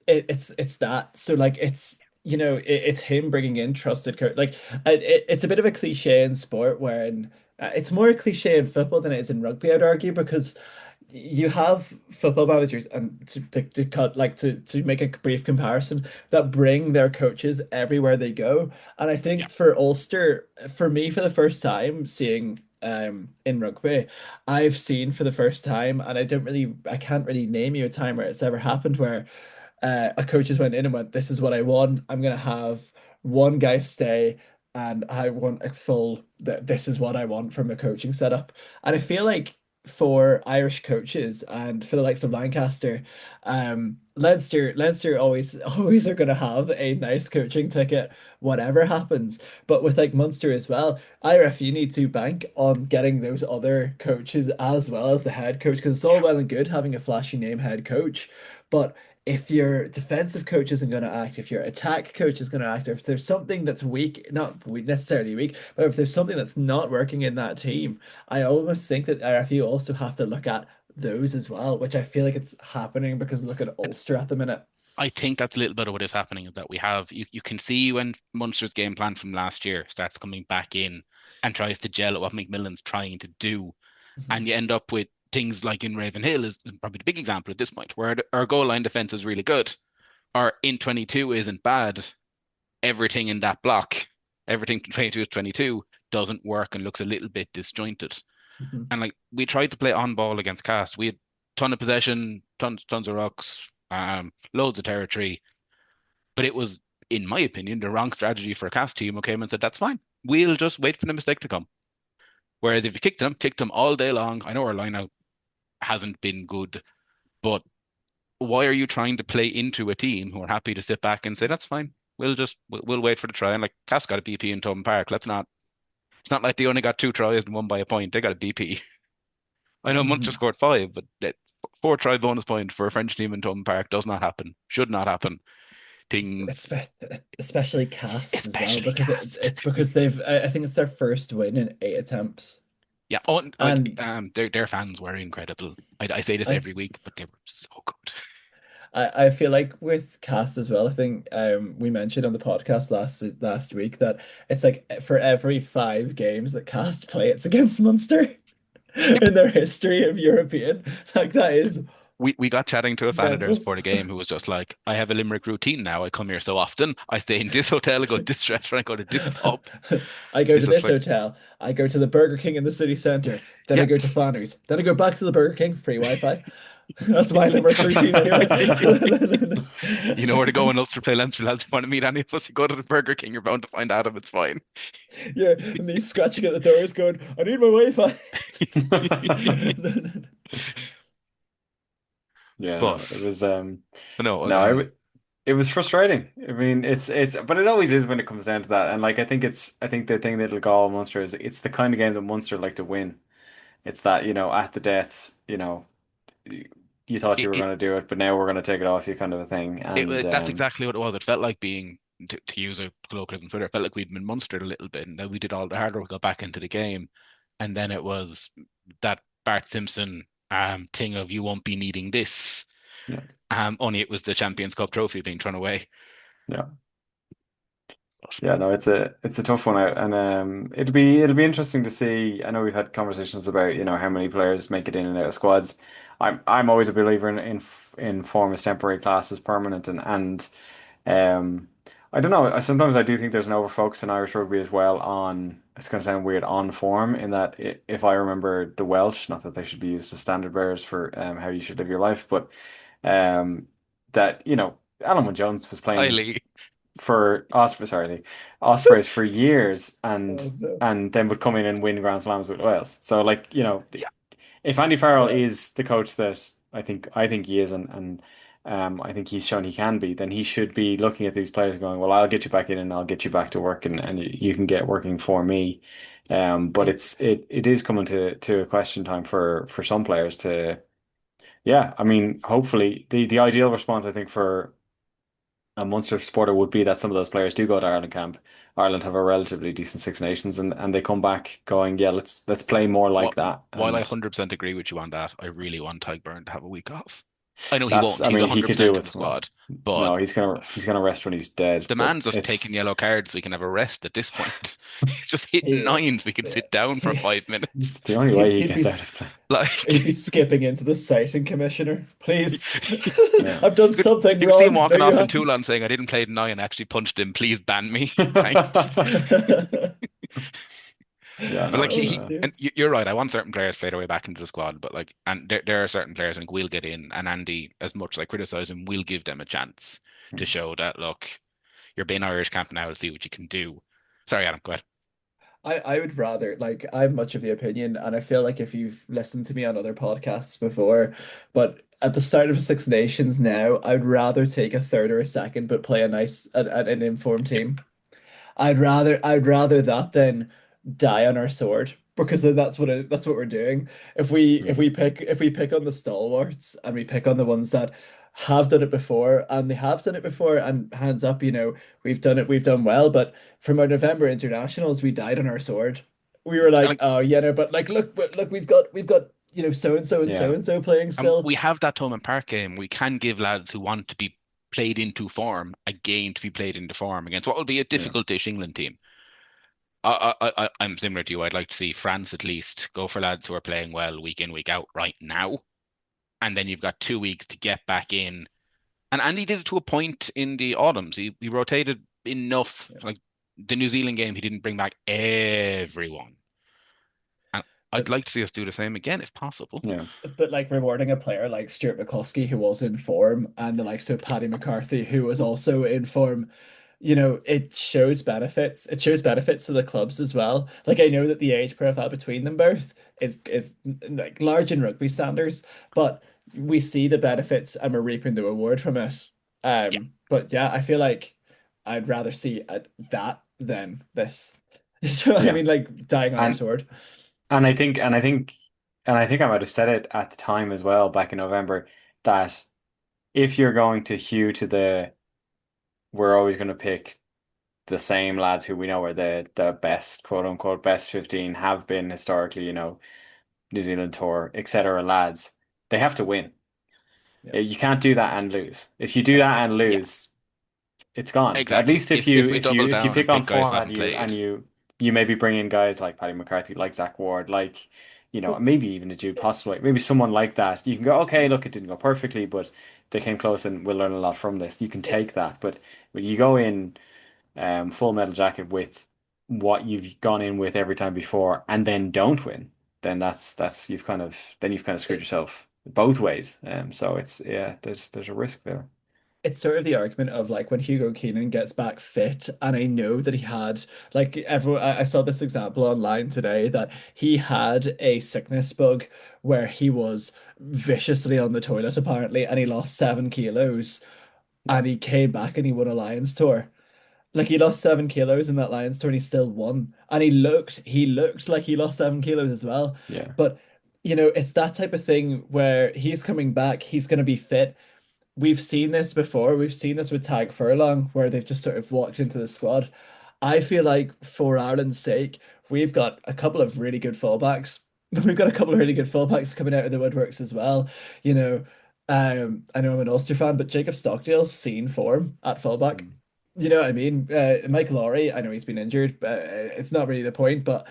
it's that. So like it's him bringing in trusted coach. Like it's a bit of a cliche in sport, wherein it's more a cliche in football than it is in rugby, I'd argue, because you have football managers, and to cut like to make a brief comparison, that bring their coaches everywhere they go. And I Yeah. think for Ulster, for me, for the first time seeing in rugby, I've seen for the first time, and I can't really name you a time where it's ever happened where a coach just went in and went, "This is what I want. I'm gonna have one guy stay, and I want a full. This is what I want from a coaching setup." And I feel like for Irish coaches and for the likes of Lancaster, Leinster always are gonna have a nice coaching ticket, whatever happens. But with like Munster as well, I reckon you need to bank on getting those other coaches as well as the head coach, because it's all well and good having a flashy name head coach, but if your defensive coach isn't going to act, if your attack coach is going to act, or if there's something that's weak, not necessarily weak, but if there's something that's not working in that team, I almost think that RFU also have to look at those as well, which I feel like it's happening because look at Ulster at the minute. I think that's a little bit of what is happening is that we have you can see when Munster's game plan from last year starts coming back in and tries to gel at what McMillan's trying to do, Mhm. and you end up with things like in Ravenhill is probably the big example at this point, where our goal line defense is really good. Our in 22 isn't bad. Everything in that block, everything from 22 to 22 doesn't work and looks a little bit disjointed. Mhm. And like we tried to play on ball against Cast. We had ton of possession, tons of rocks, loads of territory, but it was, in my opinion, the wrong strategy for a Cast team who came and said, that's fine. We'll just wait for the mistake to come. Whereas if you kicked them all day long. I know our line out hasn't been good, but why are you trying to play into a team who are happy to sit back and say, that's fine. We'll wait for the try. And like Cass got a BP in Tobin Park. Let's not It's not like they only got two tries and won by a point. They got a BP. I know Munster Mhm. scored five, but that four try bonus point for a French team in Tobin Park does not happen. Should not happen. Things, Especially cast as well especially because Cast. it's because I think it's their first win in 8 attempts. Yeah, oh, like And their fans were incredible. I say this I every week, but they were so good. I feel like with cast as well, I think we mentioned on the podcast last week that it's like for every 5 games that cast play, it's against Munster Yep. in their history of European. Like that is We got chatting to a fan of theirs mental. before the game who was just like, I have a Limerick routine now. I come here so often. I stay in this hotel, I go to this restaurant, I go to this pub. I go It's to just this like, hotel. I go to the Burger King in the city centre. Then I yeah. go to Fanny's. Then I go back to the Burger King, free Wi-Fi. That's my Limerick routine anyway. You know where to go in Ulster play Leinster, lads. You want to meet any of us, you go to the Burger King, you're bound to find Adam. It's fine. Yeah, me scratching at the doors going, I need my Wi-Fi. Yeah, no, it But was no, it was no, it was frustrating. I mean, it's but it always is when it comes down to that. And like I think the thing that'll go all Munster is it's the kind of game that Munster like to win. It's that, at the death, you, you thought it, you were it, going to do it, but now we're going to take it off you kind of a thing. And that's exactly what it was. It felt like being, to use a colloquialism Twitter, it felt like we'd been monstered a little bit, and then we did all the hard work, got back into the game, and then it was that Bart Simpson thing of you won't be needing this. yeah, Only it was the Champions Cup trophy being thrown away. yeah. But Yeah, no, it's a tough one out, and it'll be interesting to see. I know we've had conversations about how many players make it in and out of squads. I'm always a believer in form as temporary, class as permanent, and um, I don't know. Sometimes I do think there's an overfocus in Irish rugby as well on. It's going to sound weird on form in that if I remember the Welsh, not that they should be used as standard bearers for how you should live your life, but um, that Alan Jones was playing highly, for Ospreys for years Oh no. and then would come in and win Grand Slams with Wales. So like, yeah. if Andy Farrell Yeah. is the coach that I think he is and I think he's shown he can be, then he should be looking at these players going, well, I'll get you back in and I'll get you back to work and you can get working for me. But I it is coming to a question time for some players to yeah, I mean, hopefully the ideal response I think for a Munster supporter would be that some of those players do go to Ireland camp. Ireland have a relatively decent Six Nations, and they come back going, yeah, let's play more like What that. While I And 100% agree with you on that, I really want Tyke Byrne to have a week off. I know he That's, won't. I He's mean, he could do 100% in the with more. squad, but No, he's gonna rest when he's dead. the But man's just it's taking yellow cards so we can have a rest at this point. He's just hitting He, nines. We can yeah, sit down for he, 5 minutes. it's the only way he he'd be gets out of play. he'd Like, be skipping into the sighting commissioner. Please, Yeah. I've done you could, something you could see him wrong. No, walking you off in haven't. Toulon saying, I didn't play the nine, I actually punched him. Please ban me. Thanks. Yeah, But no, like it's Oh dear. you're right. I want certain players to play their way back into the squad, but like, and there are certain players I think will get in. And Andy, as much as I criticize him, will give them a chance to show that look, you're being Irish camp now to see what you can do. Sorry, Adam, go ahead. I would rather like I'm much of the opinion, and I feel like if you've listened to me on other podcasts before, but at the start of Six Nations now, I'd rather take a third or a second, but play a nice an informed team. I'd rather that than die on our sword because then that's what we're doing. Mm, If we pick on the stalwarts and we pick on the ones that have done it before and they have done it before and hands up, we've done well, but from our November internationals we died on our sword. We were And like, like, oh yeah, no, but like look, we've got so and so and so yeah, and so playing and still. we have that Thomond Park game. We can give lads who want to be played into form a game to be played into form against what will be a yeah, difficult-ish England team. I'm similar to you. I'd like to see France at least go for lads who are playing well week in, week out right now. And then you've got 2 weeks to get back in. And Andy did it to a point in the autumns. He rotated enough. Yeah. Like the New Zealand game, he didn't bring back everyone. And I'd But like to see us do the same again if possible. yeah, But like rewarding a player like Stuart McCloskey who was in form and the likes of Paddy McCarthy who was also in form, it shows benefits. It shows benefits to the clubs as well. Like I know that the age profile between them both is like large in rugby standards, but we see the benefits and we're reaping the reward from it. Yeah, But yeah, I feel like I'd rather see that than this. So I yeah. mean, like dying on our And sword. and I think and I think and I think I might have said it at the time as well back in November that if you're going to hew to the we're always going to pick the same lads who we know are the best, quote unquote, best 15 have been historically, New Zealand tour, etc. lads, they have to win. Yeah. You can't do that and lose. If you do that and yeah, lose, it's gone. At exactly. least if you If we double if you down pick and on pick guys who form and haven't you played, you maybe bring in guys like Paddy McCarthy, like Zach Ward, like Well, maybe even a Jude Postlewaite, maybe someone like that. You can go, okay, look, it didn't go perfectly, but they came close and we'll learn a lot from this. You can it, take that, but when you go in full metal jacket with what you've gone in with every time before and then don't win, then that's you've kind of screwed it, yourself both ways. So it's yeah, there's a risk there. it's sort of the argument of like when Hugo Keenan gets back fit, and I know that he had like everyone. I saw this example online today that he had a sickness bug where he was viciously on the toilet apparently, and he lost 7 kilos, Yeah, and he came back and he won a Lions tour. Like he lost 7 kilos in that Lions tour and he still won. And he looked like he lost 7 kilos as well. yeah, But it's that type of thing where he's coming back, he's going to be fit. We've seen this before. We've seen this with Tag Furlong, where they've just sort of walked into the squad. I feel like for Ireland's sake, we've got a couple of really good fullbacks. We've got a couple of really good fullbacks coming out of the woodworks as well. You know, I know I'm an Ulster fan, but Jacob Stockdale's seen form at fullback. mm, You know what I mean? Mike Laurie, I know he's been injured, but it's not really the point. But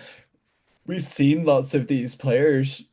we've seen lots of these players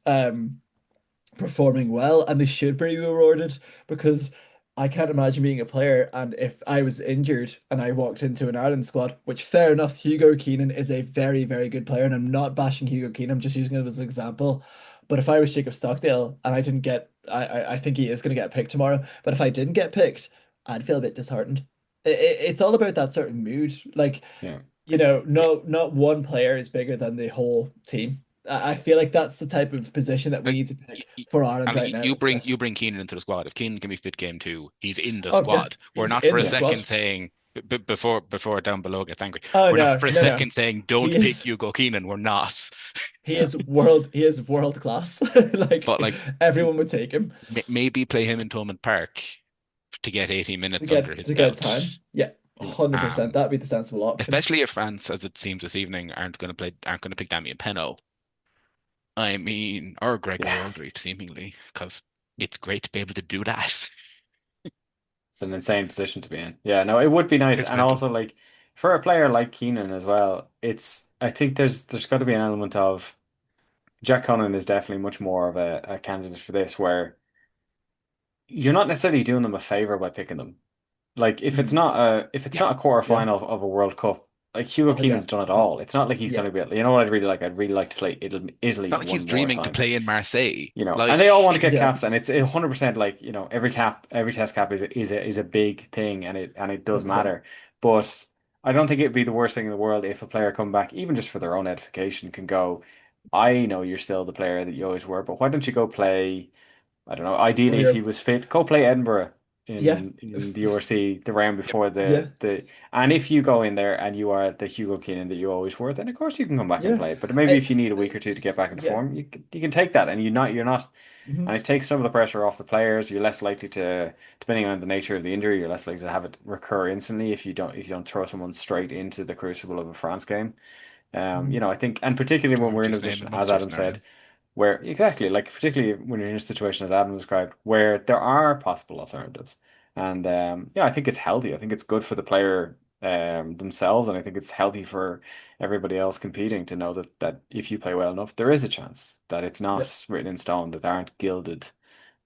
performing well, and they should be rewarded because I can't imagine being a player and if I was injured and I walked into an Ireland squad, which fair enough, Hugo Keenan is a very, very good player, and I'm not bashing Hugo Keenan, I'm just using him as an example. But if I was Jacob Stockdale and I didn't get, I think he is going to get picked tomorrow. But if I didn't get picked, I'd feel a bit disheartened. It's all about that certain mood. Like, yeah. yeah. not one player is bigger than the whole team. I feel like that's the type of position that we Like, need to pick for Ireland and like, right now, you especially. bring Keenan into the squad. If Keenan can be fit game two, he's in the Oh yeah, squad. We're he's not for in a the second squad. saying before down below gets angry. Oh We're not no, for a no, no. second saying He don't pick is Hugo Keenan. We're not. Yeah. he is world class. But Like like everyone would take him maybe play him in Thomond Park to get 80 to minutes under get his to get belt. time. Yeah, Yeah. 100%. Um, That'd be the sensible option. Especially if France, as it seems this evening, aren't going to pick Damien Penaud. I mean, or Gregor Yeah. Aldrich, seemingly, because it's great to be able to do that. An insane position to be in. Yeah, no, it would be nice. It's And mental. also like for a player like Keenan as well, it's I think there's got to be an element of Jack Connan is definitely much more of a candidate for this where you're not necessarily doing them a favor by picking them. Like Mhm. if it's Yeah. not a quarter Yeah. final of a World Cup, like Hugo Oh yeah. Keenan's done it No. all. It's not like he's Yeah. going to be, you know what I'd really like? I'd really like to play Italy Not like he's one more dreaming to time. play in Marseille. You know, and Like, they all want to get Yeah. caps, and it's 100% like, you know, every cap, every test cap is a big thing, and it does 100%. matter. But I don't think it'd be the worst thing in the world if a player come back, even just for their own edification, can go, I know you're still the player that you always were, but why don't you go play? I don't know. For Ideally, if he your was fit, go play Edinburgh yeah. in the URC the round yep. before Yeah. and if you go in there and you are the Hugo Keenan that you always were, then of course you can come back and Yeah. play. But maybe I, if you need a week I- or two to get back into yeah. form, you can take that, and you're not, and Mhm. it takes some of the pressure off the players. You're less likely to, depending on the nature of the injury, you're less likely to have it recur instantly if you don't throw someone straight into the crucible of a France game. You Mhm. know, I think, and particularly when Or we're in a just say in position, the as Munster Adam scenario. said, where exactly, like particularly when you're in a situation as Adam described, where there are possible alternatives. And yeah, I think it's healthy. I think it's good for the player themselves, and I think it's healthy for everybody else competing to know that if you play well enough, there is a chance that it's Yeah. not written in stone, that there aren't gilded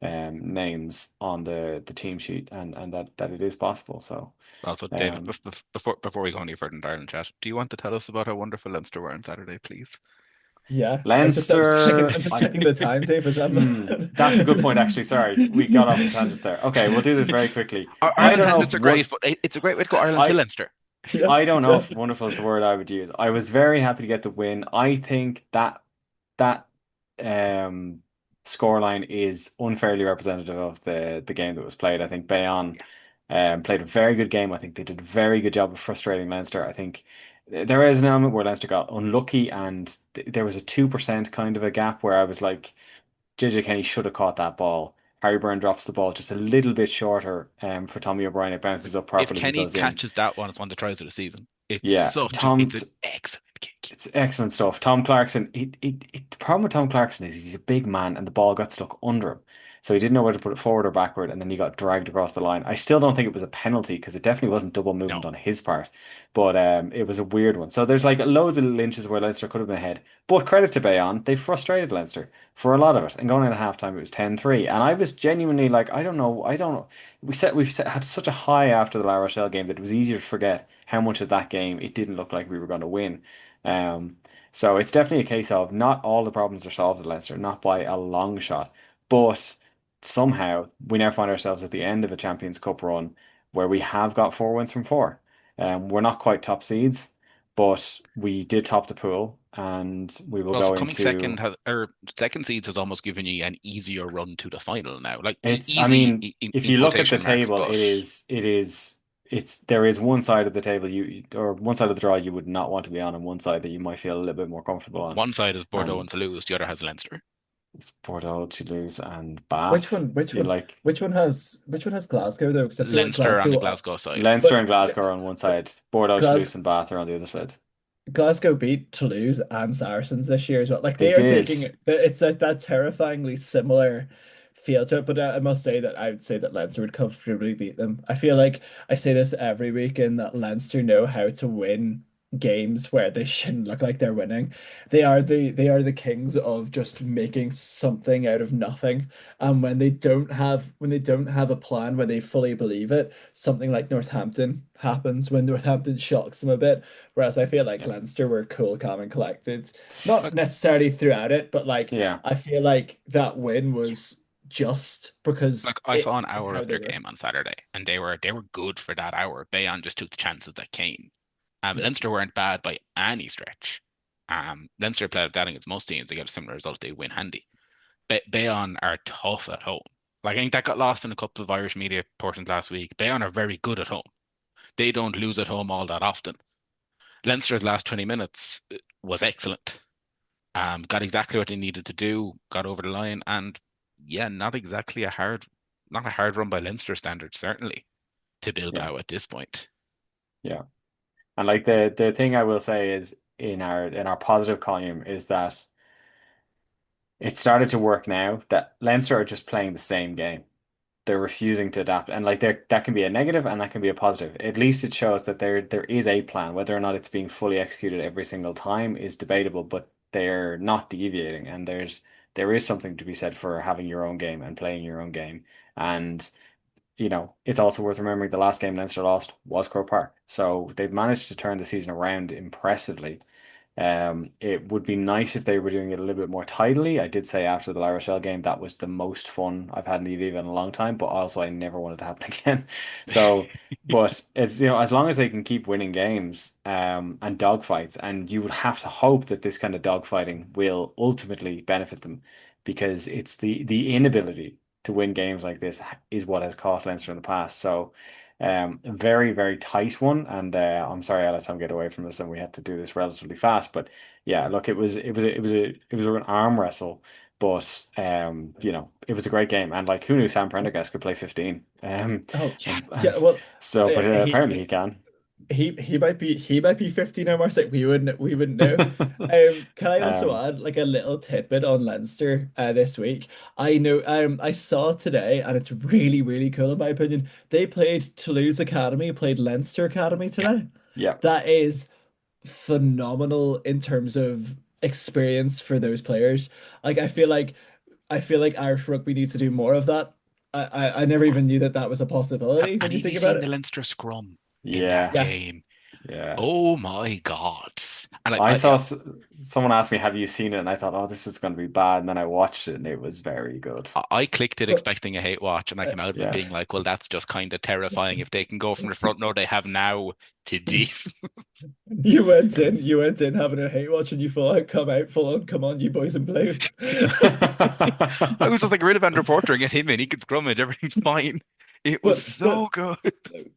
names on the team sheet, and that it is possible. So Also, David, um, before we go any further in the Ireland chat, do you want to tell us about how wonderful Leinster were on Saturday, please? Yeah. Leinster, I'm just checking the timetable. that's a good point, actually. Sorry, we got off on tangents there. Okay, we'll do this very quickly. I Ireland don't know if tangents are what great, but it's a great way to go Ireland to I Leinster. Yeah. I don't know Yeah. if wonderful is the word I would use. I was very happy to get the win. I think that um scoreline is unfairly representative of the game that was played. I think Bayonne played a very good game. I think they did a very good job of frustrating Leinster. I think there is an element where Leinster got unlucky, and there was a 2% kind of a gap where I was like, JJ Kenny should have caught that ball. Harry Byrne drops the ball just a little bit shorter for Tommy O'Brien. It bounces up If properly. He Kenny goes in. catches that one, it's one of the tries of the season. Yeah, It's an excellent kick. it's excellent stuff. Tom Clarkson, the problem with Tom Clarkson is he's a big man and the ball got stuck under him. So he didn't know whether to put it forward or backward, and then he got dragged across the line. I still don't think it was a penalty because it definitely wasn't double movement No, on his part, but it was a weird one. So there's like loads of little inches where Leinster could have been ahead. But credit to Bayonne, they frustrated Leinster for a lot of it. And going into halftime, it was 10-3. And I was genuinely like, I don't know. Had such a high after the La Rochelle game that it was easier to forget how much of that game it didn't look like we were going to win. Um, so it's definitely a case of not all the problems are solved at Leinster, not by a long shot, but somehow we now find ourselves at the end of a Champions Cup run where we have got 4 wins from 4. We're not quite top seeds, but we did top the pool, and we will well, so go coming into second has or second seeds has almost given you an easier run to the final now. Like I easy mean, if in you look at the quotation marks, table, but there is one side of the table or one side of the draw you would not want to be on, and one side that you might feel a little bit more comfortable on. one side is Bordeaux and And Toulouse, the other has Leinster. it's Bordeaux, Toulouse, and Which Bath. one? Which You one? like Which one has Glasgow though? Because I feel like Leinster on the Glasgow, Glasgow side. Leinster but and Glasgow are on one side, Bordeaux, Toulouse, Glasgow. and Bath are on the other side. Glasgow beat Toulouse and Saracens this year as well. Like They they are did. taking it's like that terrifyingly similar feel to it. But I must say that I would say that Leinster would comfortably beat them. I feel like I say this every week, and that Leinster know how to win games where they shouldn't look like they're winning. They are the kings of just making something out of nothing. And when they don't have a plan, when they fully believe it, something like Northampton happens when Northampton shocks them a bit. Whereas I feel like Yeah. Leinster were cool, calm, and collected. Not Like necessarily throughout it, but like Yeah. I feel like that win was just because I saw an of hour how of they their were. game on Saturday, and they were good for that hour. Bayonne just took the chances that came. Yeah. Leinster weren't bad by any stretch. Leinster played that against most teams. They get a similar result. They win handy. Bayonne are tough at home. Like I think that got lost in a couple of Irish media portions last week. Bayonne are very good at home. They don't lose at home all that often. Leinster's last 20 minutes was excellent. Got exactly what they needed to do, got over the line, and yeah, not a hard run by Leinster standards, certainly, to Yeah. Bilbao at this point. Yeah. And like the thing I will say is in our positive column is that it started to work now that Leinster are just playing the same game. They're refusing to adapt, and like there that can be a negative and that can be a positive. At least it shows that there is a plan. Whether or not it's being fully executed every single time is debatable, but they're not deviating, and there is something to be said for having your own game and playing your own game. And it's also worth remembering the last game Leinster lost was Croke Park. So they've managed to turn the season around impressively. It would be nice if they were doing it a little bit more tidily. I did say after the La Rochelle game that was the most fun I've had in the Aviva in a long time, but also I never want it to happen again. So, but it's as long as they can keep winning games and dogfights, and you would have to hope that this kind of dogfighting will ultimately benefit them, because it's the inability to win games like this is what has cost Leinster in the past. So. A very, very tight one, and I'm sorry I let Tom get away from us, and we had to do this relatively fast. But yeah, look, it was an arm wrestle, but it was a great game, and like who knew Sam Prendergast could play 15? Oh, Yeah. yeah. And Well, so, but apparently he he can. he might be 50 now, Marcel. We wouldn't know. Can I also Um, add like a little tidbit on Leinster this week? I know I saw today, and it's really, really cool in my opinion. They played Toulouse Academy, played Leinster Academy Yeah. today. yeah, That is phenomenal in terms of experience for those players. Like I feel like Irish rugby needs to do more of that. I never even knew that that was a possibility when And you have you think about seen the it. Leinster scrum in that yeah, Yeah. game? yeah. Oh my God. And I saw someone asked me, "Have you seen it?" And I thought, "Oh, this is going to be bad." And then I watched it, and it was very good. I clicked it But expecting a hate watch, and I uh, came out of it Yeah. being like, well, that's just kind of terrifying if they can go from the front row they have now to this. you went It in, was. you went in having a hate watch, and you full out come out full on. Come on, you boys in blue. I was just like, rid of Van Porter and get him in. He could scrummage. Everything's fine. It was But so good.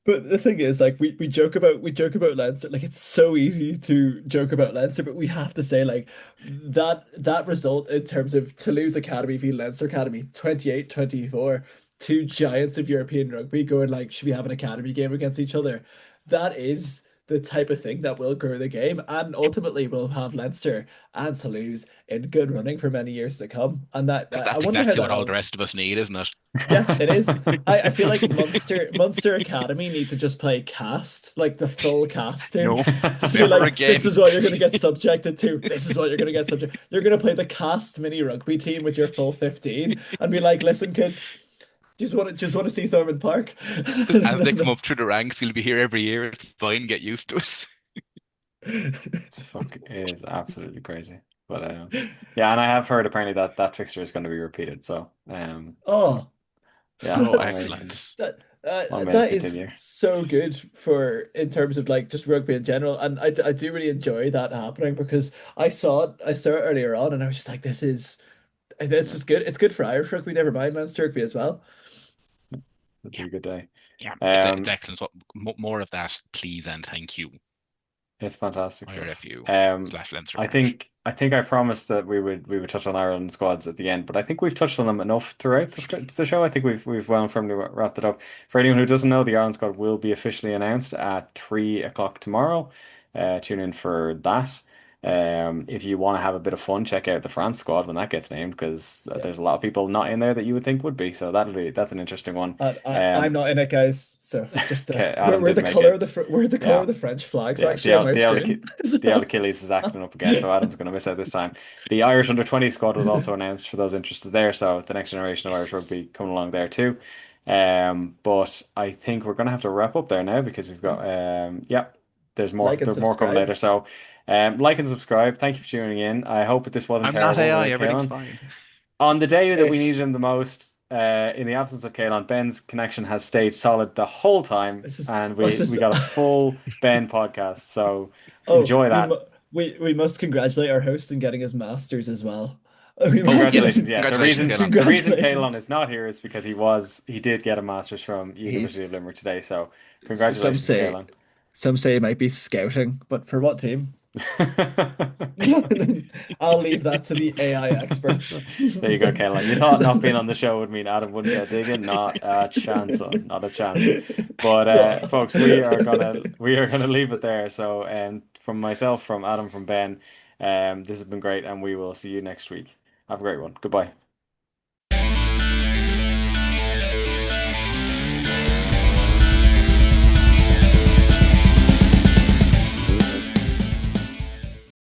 the thing is, like we joke about Leinster, like it's so easy to joke about Leinster, but we have to say like that result in terms of Toulouse Academy v Leinster Academy, 28-24, two giants of European rugby going like, should we have an academy game against each other? That is the type of thing that will grow the game, and ultimately will have Leinster and Toulouse in good running for many years to come. And that Because I that's wonder how exactly what all that'll. the rest of us need, isn't it? Yeah, it is. I feel like Munster Academy need to just play cast, like the full cast team. No, Just to be never like, this again. is what you're gonna get subjected to. This is what you're gonna get subject. You're gonna play the cast mini rugby team with your full 15 and be like, listen, kids, just want to see Thurman Park. Just as they come up through the ranks, you'll be here every year. It's fine. Get used to it. Fuck is absolutely crazy. But yeah, and I have heard apparently that that fixture is going to be repeated. So Oh, yeah, Oh, long may that's it continue. excellent. Long may it that is continue. so good for in terms of like just rugby in general, and I do really enjoy that happening because I saw it earlier on, and I was just like, this Yeah, is good. It's good for Irish rugby, never mind Leinster rugby as well. it'd Yeah, be a good day. yeah. It's Um, excellent. More of that, please, and thank you. It's fantastic stuff. IRFU Um, slash Leinster I Port. think I think I promised that we would touch on Ireland squads at the end, but I think we've touched on them enough throughout the show. I think we've well and firmly wrapped it up. For anyone who doesn't know, the Ireland squad will be officially announced at 3 o'clock tomorrow. Tune in for that. If you want to have a bit of fun, check out the France squad when that gets named, because Yeah. there's a lot of people not in there that you would think would be. So that's an interesting one. I'm Um, not in it, guys. So just okay, we're Adam we're did the make color it. of we're the color Yeah. of the French flags Yeah, actually on my screen. The old So Achilles is acting up again, so Adam's going to miss out this time. The Irish under 20 squad was also announced for those interested there, so the next generation of Irish yes, rugby coming along there too. But I think we're going to have to wrap up there now because we've got yeah, like and there's more coming subscribe. later. So like and subscribe. Thank you for tuning in. I hope that this wasn't I'm not terrible AI. without Everything's Caolan. fine. On the day that we Ish. needed him the most, in the absence of Caolan, Ben's connection has stayed solid the whole time, This is and what's we this? got a full Ben podcast. So Oh, enjoy we that. mu we must congratulate our host in getting his masters as well. We Oh, must yes. Congratulations. Yeah, Congratulations, Caelan. the reason Caelan congratulations. is not here is because he did get a master's from He's University of Limerick today. So some congratulations, say Caelan. some say he might be scouting, but for what team? I'll leave that to the AI experts. There you go, Caelan. You thought not being on the show would mean Adam wouldn't get digging? Not a chance, son. Not a chance. But Oh. folks, we are gonna leave it there. So from myself, from Adam, from Ben, this has been great, and we will see you next week. Have a great one. Goodbye.